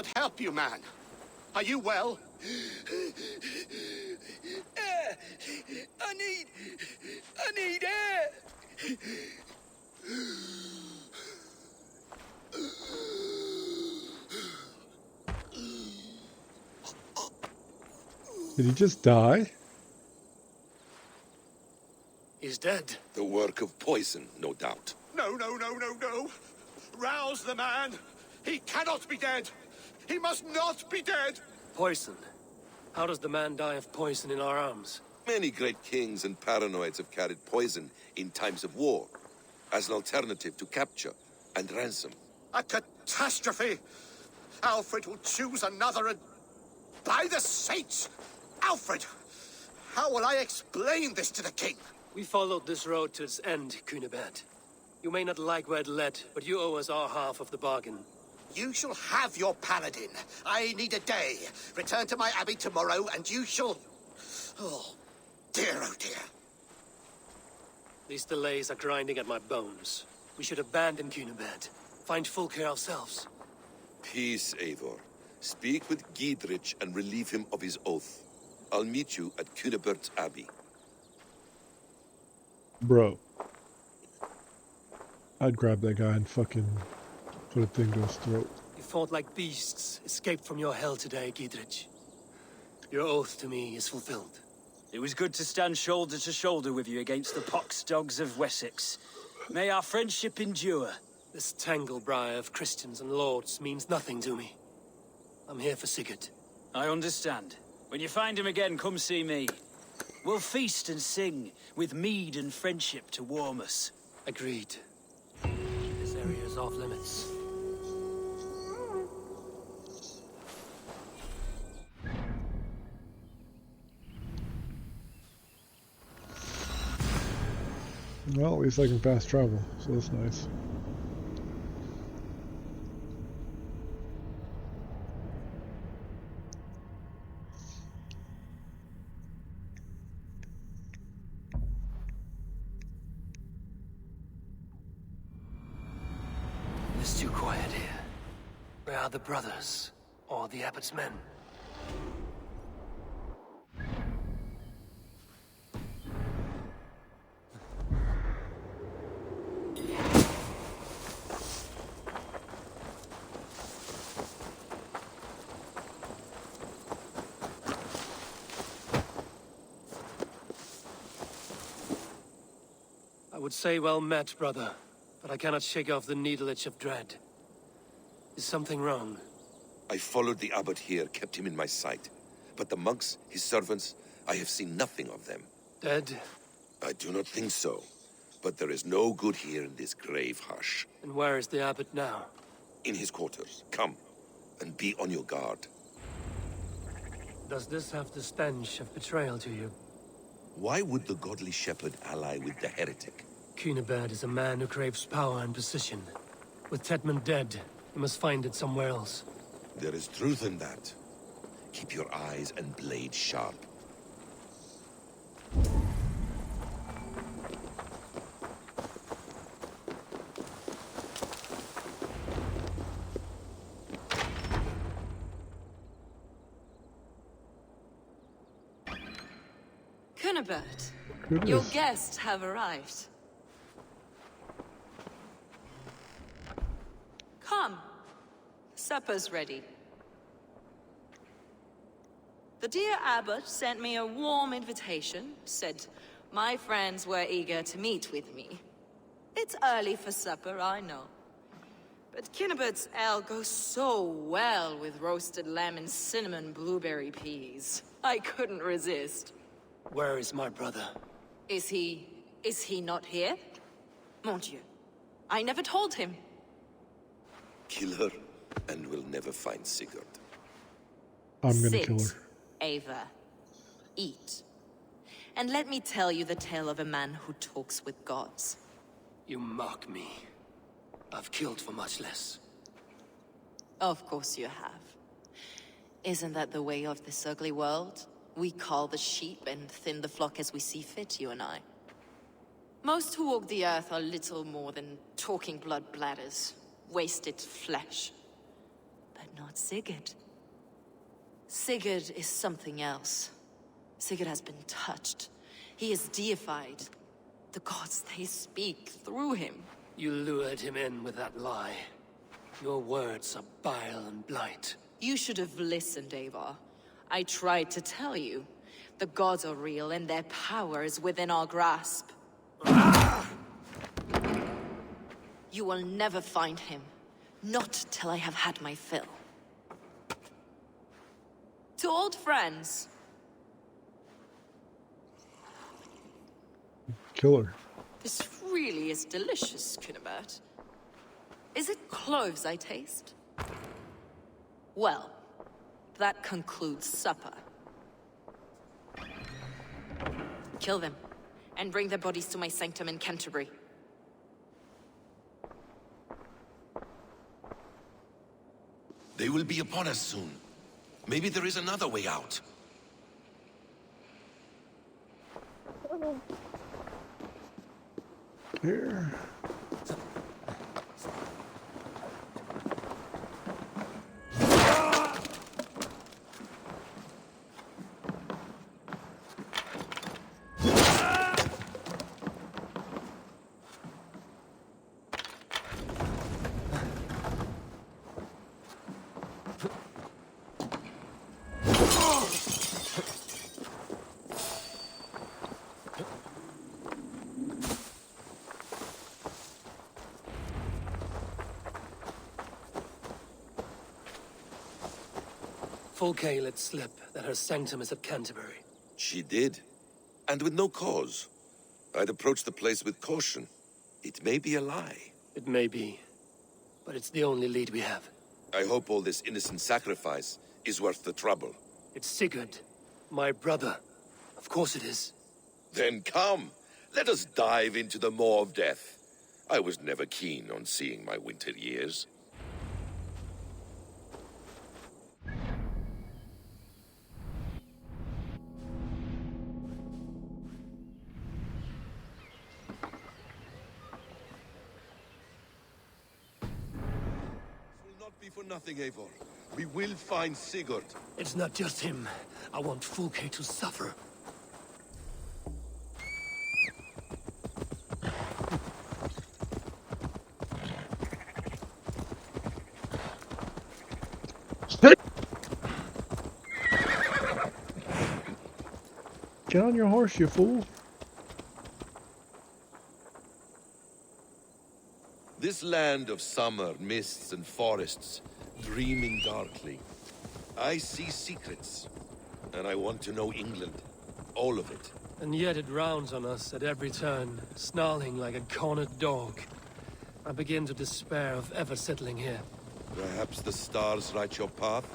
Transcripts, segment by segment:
God help you, man. Are you well? I need air! Did he just die? He's dead. The work of poison, no doubt. No. Rouse the man. He cannot be dead. He must not be dead. Poison. How does the man die of poison in our arms? Many great kings and paranoids have carried poison in times of war, as an alternative to capture and ransom. A catastrophe. Alfred will choose another and... By the saints! Alfred! How will I explain this to the king? We followed this road to its end, Cunibert. You may not like where it led, but you owe us our half of the bargain. You shall have your paladin. I need a day. Return to my abbey tomorrow, and you shall... Oh dear. These delays are grinding at my bones. We should abandon Cunibert. Find Fulke ourselves. Peace, Eivor. Speak with Giedrich and relieve him of his oath. I'll meet you at Cunibert's Abbey. Bro. I'd grab that guy and fucking put a thing to his throat. You fought like beasts, escaped from your hell today, Giedrich. Your oath to me is fulfilled. It was good to stand shoulder to shoulder with you against the pox dogs of Wessex. May our friendship endure. This tanglebriar of Christians and lords means nothing to me. I'm here for Sigurd. I understand. When you find him again, come see me. We'll feast and sing, with mead and friendship to warm us. Agreed. This area is off limits. Well, at least I can fast travel, so that's nice. It's too quiet here. Where are the brothers? Or the abbot's men? I would say well met, brother. But I cannot shake off the needle itch of dread. Is something wrong? I followed the abbot here, kept him in my sight. But the monks, his servants, I have seen nothing of them. Dead? I do not think so. But there is no good here in this grave hush. And where is the abbot now? In his quarters. Come, and be on your guard. Does this have the stench of betrayal to you? Why would the godly shepherd ally with the heretic? Cunibert is a man who craves power and position. With Tedman dead, he must find it somewhere else. There is truth in that. Keep your eyes and blade sharp. Cunibert, Goodness. your guests have arrived. Come. Supper's ready. The dear abbot sent me a warm invitation, said my friends were eager to meet with me. It's early for supper, I know. But Cunibert's ale goes so well with roasted lamb and cinnamon blueberry peas. I couldn't resist. Where is my brother? Is he not here? Mon Dieu. I never told him. Kill her, and we'll never find Sigurd. I'm gonna Sit, kill her. Ava. Eat. And let me tell you the tale of a man who talks with gods. You mock me. I've killed for much less. Of course you have. Isn't that the way of this ugly world? We cull the sheep and thin the flock as we see fit, you and I. Most who walk the earth are little more than talking blood bladders, wasted flesh. But not Sigurd. Sigurd is something else. Sigurd has been touched. He is deified. The gods, they speak through him. You lured him in with that lie. Your words are bile and blight. You should have listened, Eivor. I tried to tell you. The gods are real and their power is within our grasp. You will never find him. Not till I have had my fill. To old friends. Killer. This really is delicious, Cunibert. Is it cloves I taste? Well, that concludes supper. Kill them, and bring their bodies to my sanctum in Canterbury. They will be upon us soon. Maybe there is another way out. Here. Fulke let slip that her sanctum is at Canterbury. She did. And with no cause. I'd approach the place with caution. It may be a lie. It may be, but it's the only lead we have. I hope all this innocent sacrifice is worth the trouble. It's Sigurd, my brother. Of course it is. Then come, let us dive into the maw of death. I was never keen on seeing my winter years. Be for nothing, Eivor. We will find Sigurd. It's not just him. I want Fulke to suffer. Get on your horse, you fool. This land of summer, mists and forests, dreaming darkly. I see secrets, and I want to know England. All of it. And yet it rounds on us at every turn, snarling like a cornered dog. I begin to despair of ever settling here. Perhaps the stars write your path,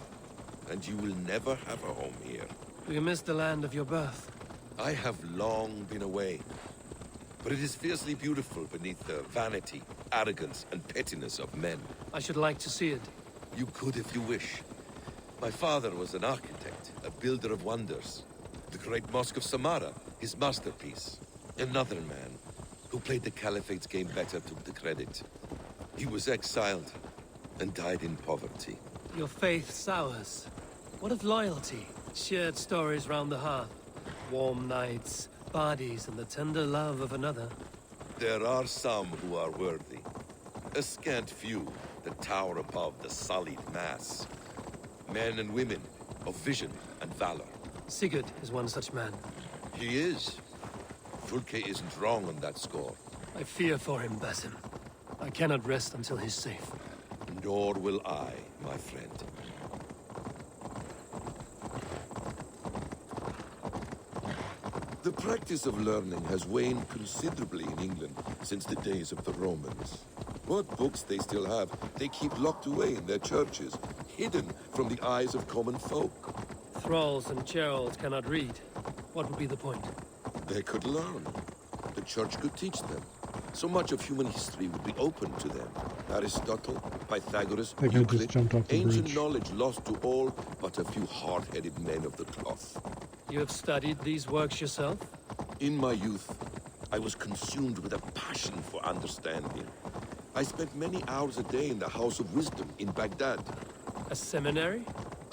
and you will never have a home here. Do you miss the land of your birth? I have long been away, but it is fiercely beautiful beneath the vanity, arrogance, and pettiness of men. I should like to see it. You could if you wish. My father was an architect, a builder of wonders. The great Mosque of Samarra, his masterpiece. Another man, who played the Caliphate's game better, took the credit. He was exiled, and died in poverty. Your faith sours. What of loyalty? Shared stories round the hearth. Warm nights, parties, and the tender love of another. There are some who are worthy. A scant few that tower above the sullied mass. Men and women of vision and valor. Sigurd is one such man. He is. Fulke isn't wrong on that score. I fear for him, Basim. I cannot rest until he's safe. Nor will I, my friend. The practice of learning has waned considerably in England since the days of the Romans. What books they still have, they keep locked away in their churches, hidden from the eyes of common folk. Thralls and churls cannot read. What would be the point? They could learn. The church could teach them. So much of human history would be open to them. Aristotle, Pythagoras, That guy just Euclid, jumped off the ancient bridge. knowledge lost to all but a few hard-headed men of the cloth. You have studied these works yourself? In my youth, I was consumed with a passion for understanding. I spent many hours a day in the House of Wisdom in Baghdad. A seminary?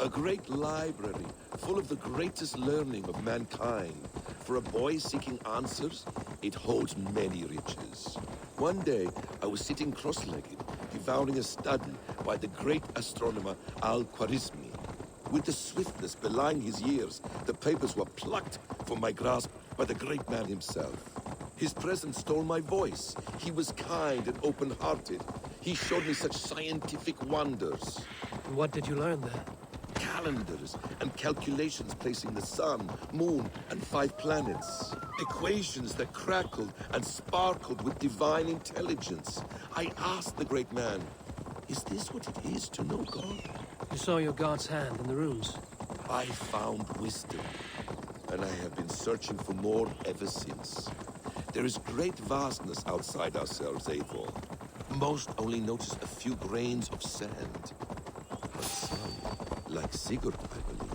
A great library, full of the greatest learning of mankind. For a boy seeking answers, it holds many riches. One day, I was sitting cross-legged, devouring a study by the great astronomer Al-Khwarizmi. With the swiftness belying his years, the papers were plucked from my grasp by the great man himself. His presence stole my voice. He was kind and open-hearted. He showed me such scientific wonders. And what did you learn there? Calendars and calculations placing the sun, moon, and 5 planets. Equations that crackled and sparkled with divine intelligence. I asked the great man, is this what it is to know God? You saw your god's hand in the runes. I found wisdom, and I have been searching for more ever since. There is great vastness outside ourselves, Eivor. Most only notice a few grains of sand. But some, like Sigurd, I believe.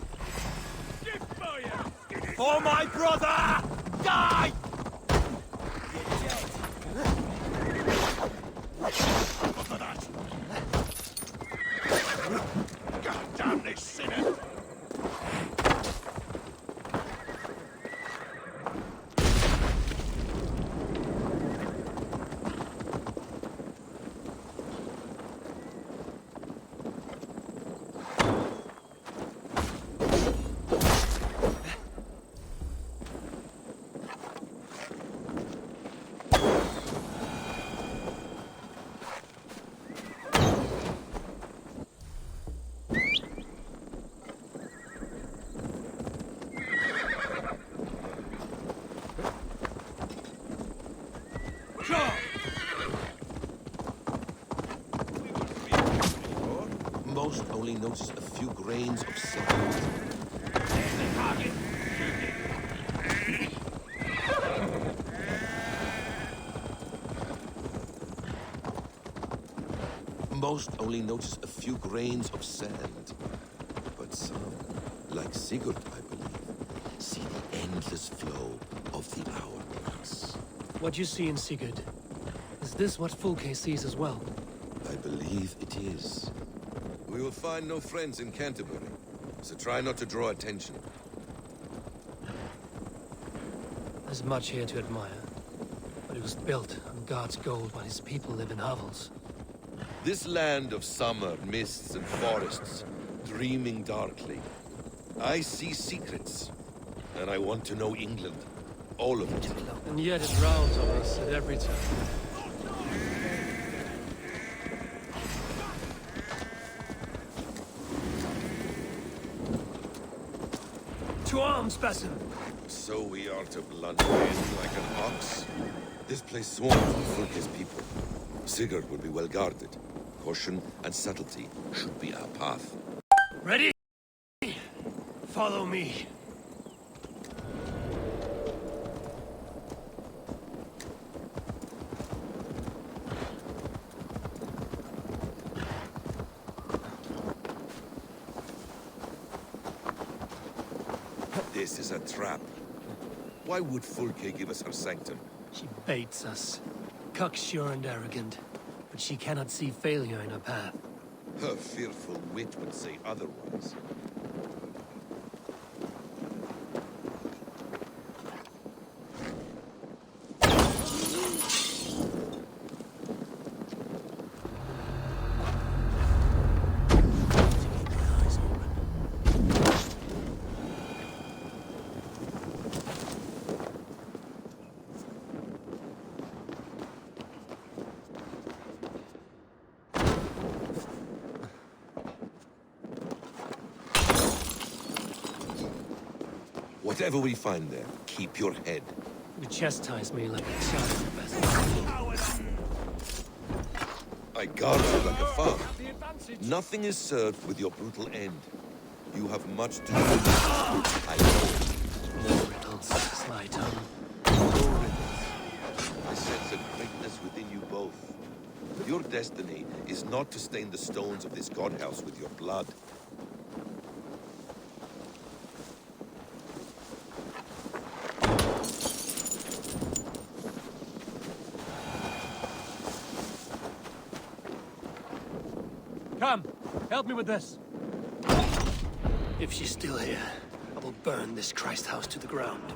For my brother! Die! For that. God damn this sinner! Most only notice a few grains of sand. Most only notice a few grains of sand. But some, like Sigurd, I believe, see the endless flow of the hourglass. What you see in Sigurd, is this what Fulke sees as well? I believe it is. We will find no friends in Canterbury, so try not to draw attention. There's much here to admire, but it was built on God's gold while his people live in hovels. This land of summer, mists, and forests, dreaming darkly. I see secrets, and I want to know England. All of it. And yet it rounds on us at every turn. To arms, Basim! So we are to blunder in like an ox? This place swarms with Fulke's people. Sigurd will be well guarded. Caution and subtlety should be our path. Ready? Follow me. This is a trap. Why would Fulke give us her sanctum? She baits us. Cocksure and arrogant. But she cannot see failure in her path. Her fearful wit would say otherwise. Whatever we find there, keep your head. You chastise me like a child, Basim. I guard you like a father. Nothing is served with your brutal end. You have much to do. I know. No riddles, sly tongue. No riddles. I sense a greatness within you both. Your destiny is not to stain the stones of this godhouse with your blood. Come, help me with this. If she's still here, I will burn this Christ house to the ground.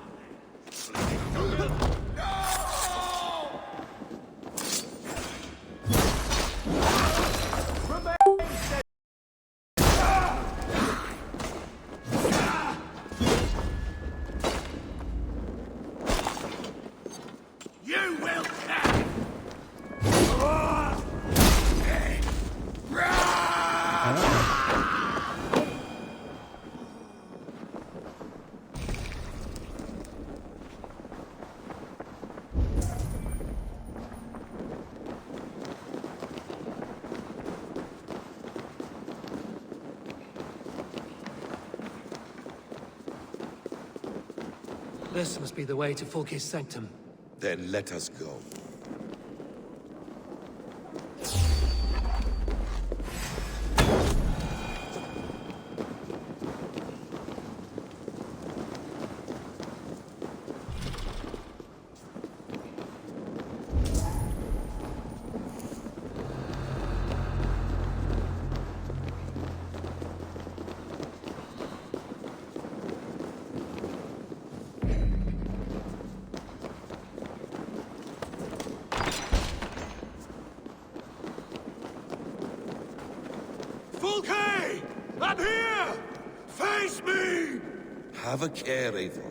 You will have! This must be the way to Fulke's sanctum. Then let us go. Fulke! I'm here! Face me! Have a care, Eivor.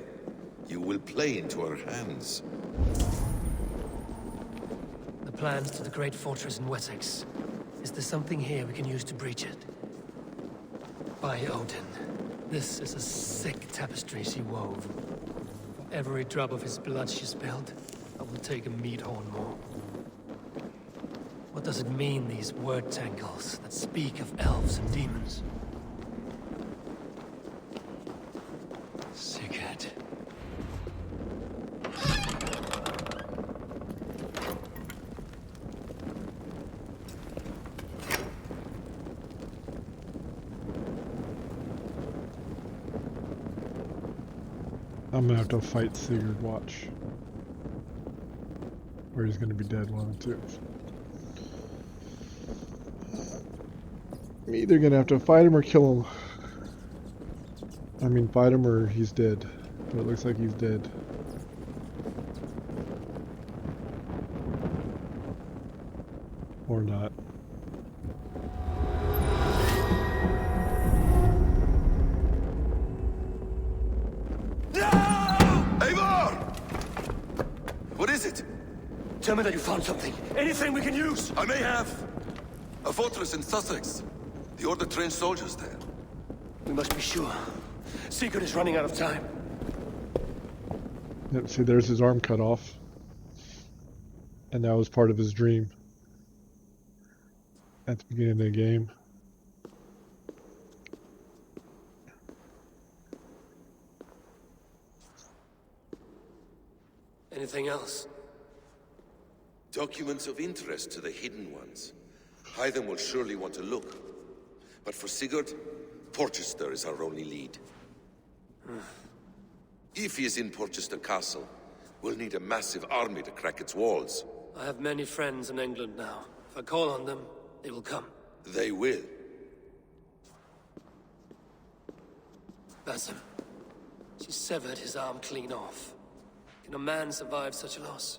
You will play into our hands. The plans to the great fortress in Wessex. Is there something here we can use to breach it? By Odin, this is a sick tapestry she wove. For every drop of his blood she spilled, I will take a meat horn more. What does it mean, these word tangles that speak of elves and demons? Sigurd. I'm gonna have to fight Sigurd, watch. Or he's gonna be dead, one or two. I'm either gonna have to fight him or kill him. I mean, fight him or he's dead. But it looks like he's dead. Or not. Eivor! What is it? Tell me that you found something. Anything we can use! I may have. A fortress in Sussex. The Order trained soldiers there. We must be sure. Sigurd is running out of time. Yep, see, there's his arm cut off. And that was part of his dream. At the beginning of the game. Anything else? Documents of interest to the Hidden Ones. Hytham will surely want to look. But for Sigurd, Porchester is our only lead. If he is in Porchester Castle, we'll need a massive army to crack its walls. I have many friends in England now. If I call on them, they will come. They will. Basim. She severed his arm clean off. Can a man survive such a loss?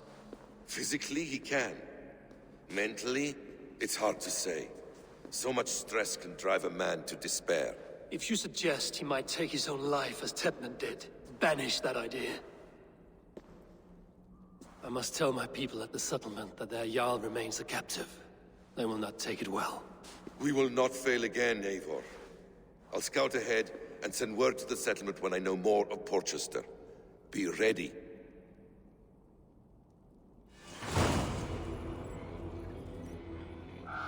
Physically, he can. Mentally, it's hard to say. So much stress can drive a man to despair. If you suggest he might take his own life as Tepman did, banish that idea. I must tell my people at the settlement that their Jarl remains a captive. They will not take it well. We will not fail again, Eivor. I'll scout ahead and send word to the settlement when I know more of Porchester. Be ready.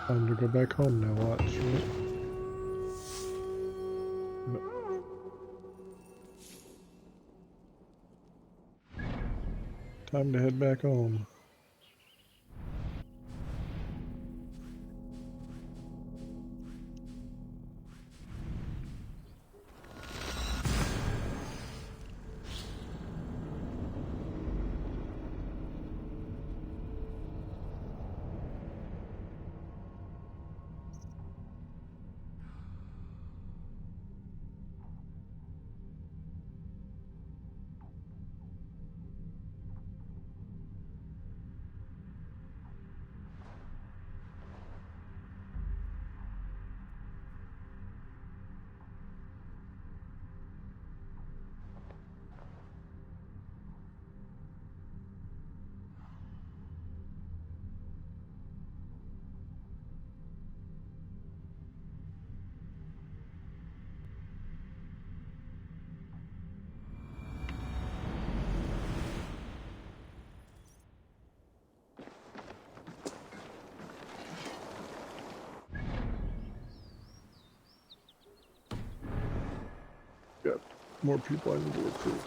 Time to go back home now, watch. Right? Time to head back home. more people I need to recruit.